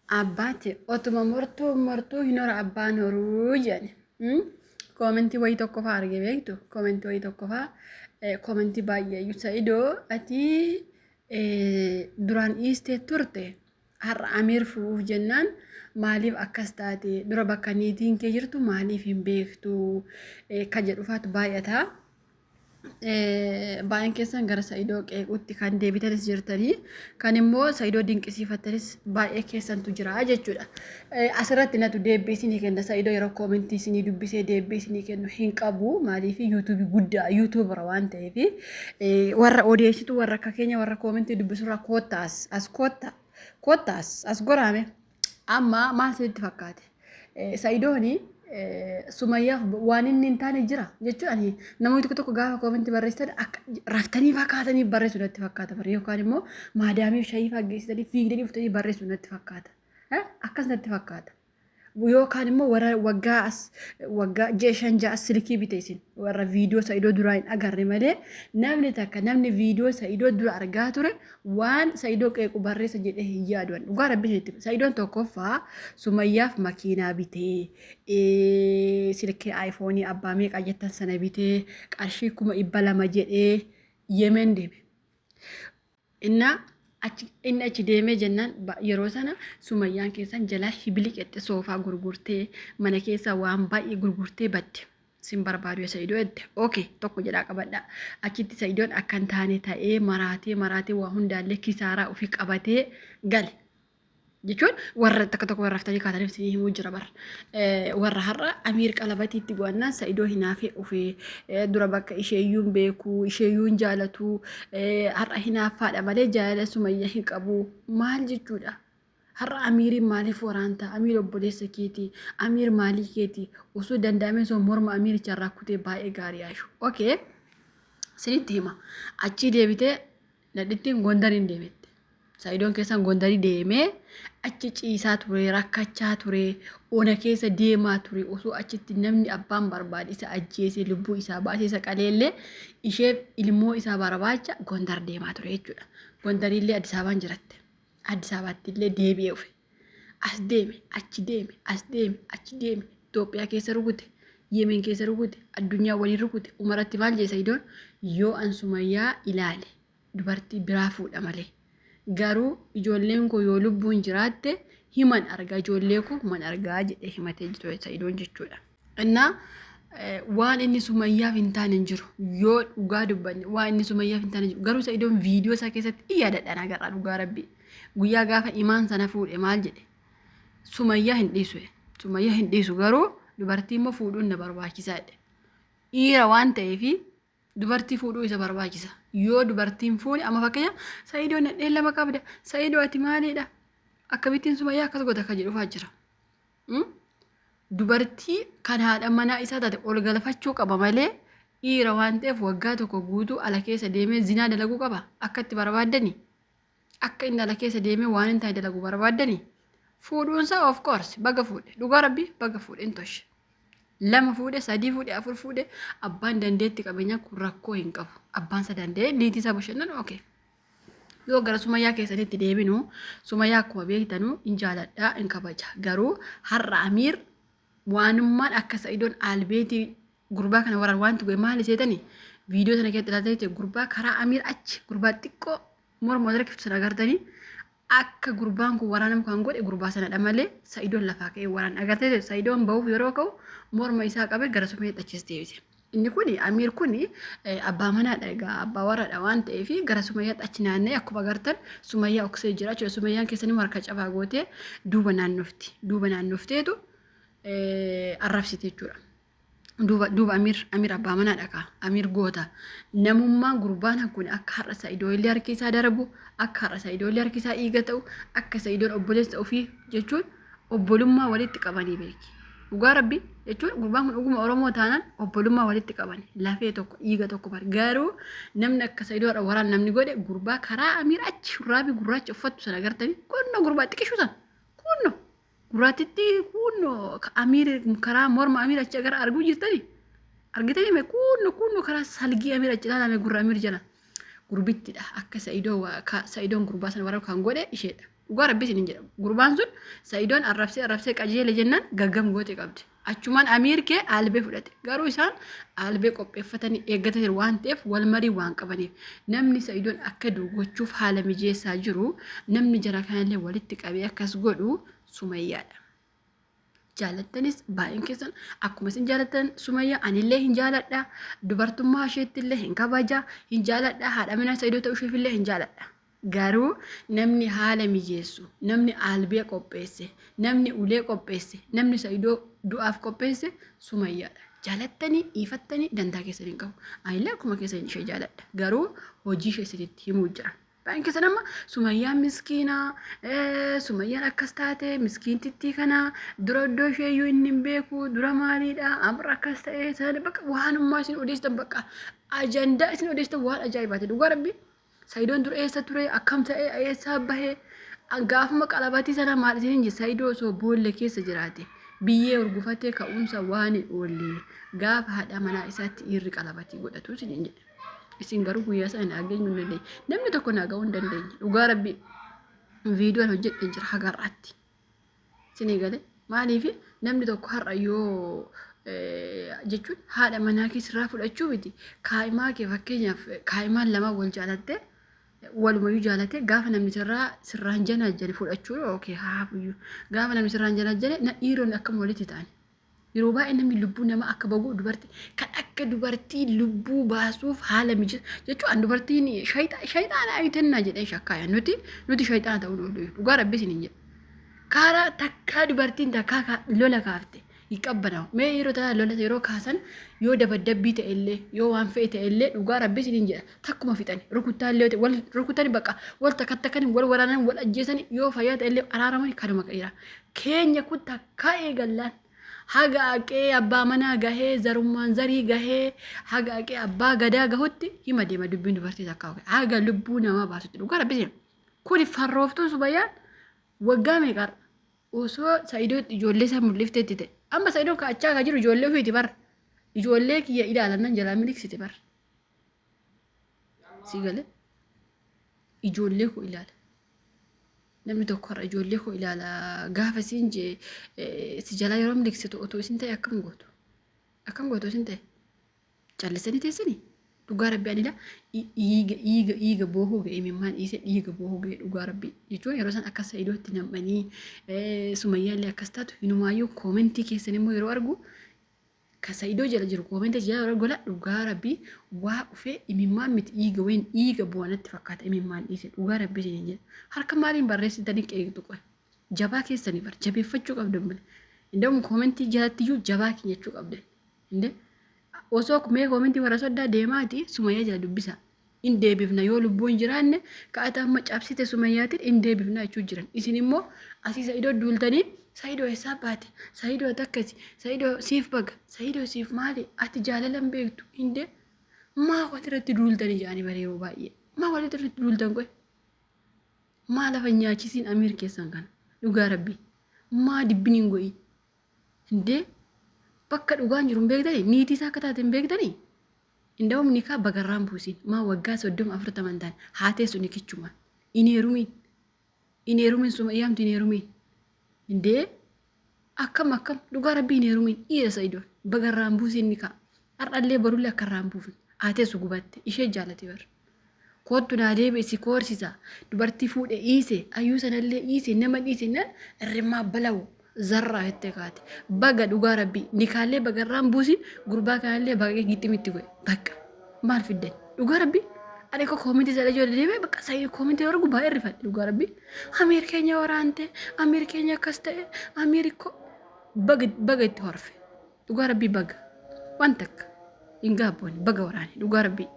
Abbaate otuma mortuu hin hora abbaan horuu jedhe. Koomentii wayii tokko fa'aa argee beektu koomentii wayii tokko fa'aa koomentii baay'ee Saidoo ati duraan dhiistee turte har'a Amiir fuuf jennaan maaliif akkas taate dura bakka niitiin kee jirtu maaliif hin beektu kan jedhufaatu baay'ata. Baay'een keessan gara Saidoo qeequutti kan deebitanis jirtanii kan immoo Saidoo dinqisiifattanis baay'ee keessantu jira jechuudha. Asirratti natu deebii isinii kenna Saidoo yeroo koomentii isinii dubbisee deebii isinii kennu hin qabu maaliif yuutuubii guddaa yuutuubara waan ta'eef warra odeessitu warra akka keenya warra koomentii dubbisurraa koottaas as goraame amma maal isinitti fakkaate Saidoonii Sumayyaaf waan inni hin taane jira jechuudha. Namoonni tokko gaafa koomentii barreessan akka raftanii fakkaatanii barreessu natti fakkaata. Yookaan immoo maadaamiif shayii faggeessitanii fiigdanii uftanii barreessu natti fakkaata. Akkas natti fakkaata. Yookaan immoo warra waggaa jeeshan ja'a silkii bite isin warra viidiyoo Saidoo duraa hin agarre malee namni viidiyoo Saidoo dura argaa ture waan Saidoo qeequ barreessa jedhee hin yaadu. Dhugaa rabbiseetti Saidoon tokkoffaa Sumayyaaf makiinaa bitee silkii aayifoonii abbaa meeqa jettan sana bitee qarshii 200 jedhee Yemen deeme. Inni achi deemee jennaan yeroo sana Sumayyaan keessan jala hibiliqetti soofaa gurgurtee mana keessa waan baay'ee gurgurtee badde. Sin barbaadu Saidoo edde. Okay, tokko jedhaa qabadha. Achitti Saidoon akkan taane ta'ee maraatee waa hundaallee kisaaraa ofii qabatee gale. Jechuun warra tokko warra raftanii kaataniif isin himuu jira bara. Warra har'a Amiir qalabatiitti go'annaan Saidoo hinaafee ofee dura bakka isheeyyuun beeku isheeyyuun jaalatu har'a hinaaffaadha malee jaalala Sumayyaa hin qabu maal jechuudha. Har'a Amiiriin maaliif waraanta Amiir obboleessa keeti Amiir maalii keeti osoo danda'amee sun morma Amiiricha irraa kutee baay'ee gaarii yaashu. Okay. Sinitti hima. Achii deebitee nadhittiin Gondariin deemte. Saidoon keessan Gondarii deemee achi ciisaa ture rakkachaa ture ona keessa deemaa ture osoo achitti namni abbaan barbaade isa ajjeesee lubbuu isaa baasee isa qaleellee isheef ilmoo isaa barbaacha Gondar deemaa ture jechuudha. Gondariillee Addis Ababaan jiratte. Addis Ababaatti illee deebi'ee dhufe. As deeme achi deeme as deeme achi deeme Itoophiyaa keessa rukute Yemen keessa rukute addunyaa waliin rukute umaratti maal jedhe Saidoon yoo an Sumayyaa ilaale dubartii biraa fuudha malee. Garuu ijoolleen koo yoo lubbuun jiraatte himan argaa ijoollee koo himan argaa jedhee himatee jiru Saidoon jechuudha. Innaa waan inni Sumayyaaf hin taane hin jiru yoo dhugaa dubbanne waan inni Sumayyaaf hin taane jiru garuu Saidoon viidiyoo isaa keessatti yaadadhaan agarra dhugaa rabbi guyyaa gaafa imaan sana fuudhe maal jedhe Sumayyaa hin dhiisu garuu dubartii immoo fuudhuun na barbaachisaadha. Dhiira waan ta'eefi dubartii fuudhuu isa barbaachisa. Yoo dubartiin fuudhe amma fakkeenya Saidoon nadheen lama qabda. Saidoo ati maalidha? Akkamittiin Sumayyaa akkas godha kan jedhufaa jira. Dubartii kan haadha manaa isaa taate ol galfachuu qaba malee dhiira waan ta'eef waggaa tokko guutuu ala keessa deemee zinaa dalaguu qaba. Akka itti barbaaddani. Akka inni ala keessa deemee waan hin taane dalaguu barbaaddani. Fuudhuunsaa of course baga fuudhe. Dhugaa rabbi baga fuudhe hin toshe. Lama fuudhe, sadii fuudhe, afur fuudhe, abbaan dandeetti qabeenya kun rakkoo hin qabu. Abbaan isa danda'e niitii isa bashannanu okay. Yoo gara Sumayyaa keessanitti deebinu Sumayyaa akkuma beektanu hin jaaladhaa hin kabaja. Garuu har'a Amiir waanummaan akka Saidoon albeetii gurbaa kana waraan waan tuqe maal iseetani viidiyoo sana keessatti ilaaltanii gurbaa karaa Amiir achi gurbaa xiqqoo morma wal rakkisu sana agartanii akka gurbaan kun waraanam kan godhe gurbaa sanadha malee Saidoon lafaa ka'ee waraan agartee Saidoon bahuuf yeroo ka'u morma isaa qabee gara Sumayyaa achis deebise. Inni kuni Amiir kuni abbaa manaadha egaa abbaa warraadha waan ta'eef gara Sumayyaa achi naannee akkuma agartan Sumayyaa oksee jira jechuudha. Sumayyaan keessanii harka cabaa gootee duuba naannofteetu arrabsite jechuudha. Duuba Amiir abbaa manaadha ka Amiir goota namummaan gurbaan kun akka har'a Saidoo illee harki isaa darbu akka har'a Saidoo illee harki isaa dhiiga ta'u akka Saidoon obboleessa ofii jechuun obbolummaa walitti qabanii beeki. Dhugaa rabbi jechuun gurbaan kun dhuguma Oromoo taanaan obbolummaa walitti qabani lafee tokko dhiiga tokko bar garuu namni akka Saidoodha waraan namni godhe gurbaa karaa Amiir achi shurraabii gurraacha uffattu sana agartanii kunno gurbaa xiqqishu sana kunno gurraatitti kunno Amiir karaa morma Amiir achi agar arguu jirtani argitanii mee kunno karaa salgii Amiir achi ilaalame gurra Amiir jala gurbittidha akka Saidoon gurbaa sana waraan kan godhe isheedha. dhugaa rabbii isin jedha gurbaan sun Sa'idoon arrabsee qajeele jennaan gaggam goote qabdi achumaan amiirkee albee fudhate garuu isaan albee qopheeffatanii eeggata jiru waan ta'eef wal marii waan qabaniif namni Sa'idoon akka gochuuf haala mijeessaa jiru namni jara kanallee walitti qabee akkas godhu Sumayyaadha. Jaalattanis baay'een keessan akkuma isin jaalattan Sumayyaa anillee hin jaaladha dubartummaa isheettillee hin kabaja hin jaaladha haadha manaa Sa'idoo ta'uu isheefillee hin jaaladha. Garuu namni haala mijeessu namni albee qopheesse namni ulee qopheesse namni Sa'idoo du'aaf qopheesse Sumayyaadha. Jaalattanii dhiifattanii dandaa keessan hin qabu. Anillee akkuma keessan ishee jaaladha garuu hojii ishee isinitti himuu jira. Baay'een keessan amma Sumayyaan miskiinaa Sumayyaan akkas taate miskiintittii kana dura iddoo ishee iyyuu inni hin beeku dura maaliidha amra akkas ta'e sana bakka waanummaa isin odeessitan bakka ajandaa isin odeessitan waan ajaa'ibaati dhugaa rabbi. Sa'idoon dura eessa ture akkam ta'e eessa bahee gaafuma qalabatii sana maal isin hin Sa'idoo osoo boolla keessa jiraate biyyee urgufatee ka'umsa waan hin oolle gaafa haadha manaa isaatti dhiirri qalabatii godhatu isin hin jedhe. Isin garuu guyyaa sana nageenyu hin dandeenye namni tokko nagahuu hin dandeenye dhugaa rabbi viidiyoon hojjedhe jira hagarraatti isin eegale maaliif namni tokko har'a yoo jechuun haadha manaa keessirraa fudhachuu miti kaa'imaa kee fakkeenyaaf kaa'imaan lama wal jaalatte walumayyuu jaalate gaafa namni sirraan janaajjane fudhachuu okay haafuyyuu gaafa namni sirraan janaajjane na dhiironni akkam walitti ta'an yeroo baay'ee namni lubbuu nama akka bagu dubartii kan akka dubartii lubbuu baasuuf haala mijeessu jechuun dubartiin shayxaana ayitannaa jedhee shakkaaya nuti shayxaana ta'uu danda'u dhugaa rabbi isin hin jedhu karaa takkaa dubartiin takkaa lola kaafte hiqqabbana mee yeroo ta'aa lola yeroo kaasan yoo dabadabbii ta'e illee yoo waan fe'e ta'e illee dhugaa rabbi isin hin jedha takkuma fixani rukutaallee wal rukutani bakka wal takattakani wal waraanan wal ajjeesani yoo fayyaa ta'e illee araaramani kanuma qeera keenya kun takkaa eegallaan haga aqee abbaa manaa gahee zarummaan zarii gahee haga aqee abbaa gadaa gahutti hima deema dubbiin dubartii takkaa haga lubbuu namaa baasutti dhugaa rabbi isin kun farrooftuun Sumayyaan waggaa meeqarra osoo Sa'idoo ijoollee isaa mul'ifteetti ta'e amma Sa'idoon kaachaa kan jiru ijoollee ofiiti bar ijoollee kiyya ilaalannan jalaa miliksite bar si gale ijoollee koo ilaala namni tokko har'a ijoollee koo ilaala gaafa siin jee si jalaa yeroo miliksitu otoo isin ta'e akkam gootu isin ta'e callisanii teessanii dhugaa rabbii anila dhiiga boohuu ga'e mimmaan dhiise dhiiga boohuu ga'e dhugaa rabbii jechuun yeroo san akka Sa'idootti nam'anii Sumayyaallee akkas taatu hinumaayyuu koomentii keessan immoo yeroo argu ka Sa'idoo jala jiru koomentii jala yeroo gola dhugaa rabbii waa dhufee imimmaan miti dhiiga wayin dhiiga bu'anatti fakkaata imimmaan dhiise dhugaa rabbii isin jedha harka maaliin barreessitanii qeeqxu qoe jabaa keessanii bar jabeeffachuu qabdan bile indoo koomentii jalattiyyuu jabaa keenyachuu qabdan indee osoo mee koomentii warra soddaa deemaati Sumayyaa jala dubbisa in deebifna yoo lubbuun jiraanne ka'ata amma cabsite Sumayyaatiin in deebifna jechuu jiran isin immoo asii Sa'idoo duultanii Sa'idoo eessaa baate Sa'idoo takkasi Sa'idoo siif baga Sa'idoo siif maali ati jaalalan beektu indee maa walirratti duultanii jedhanii bara yeroo baay'ee maa walirratti duultan qoe maa lafa nyaachisiin amiir keessan kana dhugaa rabbii maa dibbiniin go'i indee bakka dhugaan jiru hin beektanii niitii isaa akka taate hin beektanii indawum nikaa bagarraan buusin maa waggaa 30-40 ta'an haatee sun kichuma ineerumiin Sumayyaamtu ineerumiin indee akkam dhugaa rabbii ineerumiin dhiira Sa'idoon bagarraan buusin nikaa har'allee barullee akka irraan buufne haatee su gubatte ishee jaalate bar kootu naa deebi'e si koorsisaa dubartii fuudhe dhiise ayyuu sanallee dhiise nama dhiise nan irrimmaa balawu zarraa jettee kaate baga dhugaa rabbii nikaallee bagarraan buusi gurbaa kanallee baga gixximitti goe bakka maal fiddan dhugaa rabbii ani ko koomentii sana ijoollee deemee bakka Sa'idoo koomentii warra gubbaa irrifadhe dhugaa rabbii amiir keenya waraante amiir keenya akkas ta'e amiir ko baga itti horfe dhugaa rabbii baga waan takka hin gaabboonni baga waraane dhugaa rabbii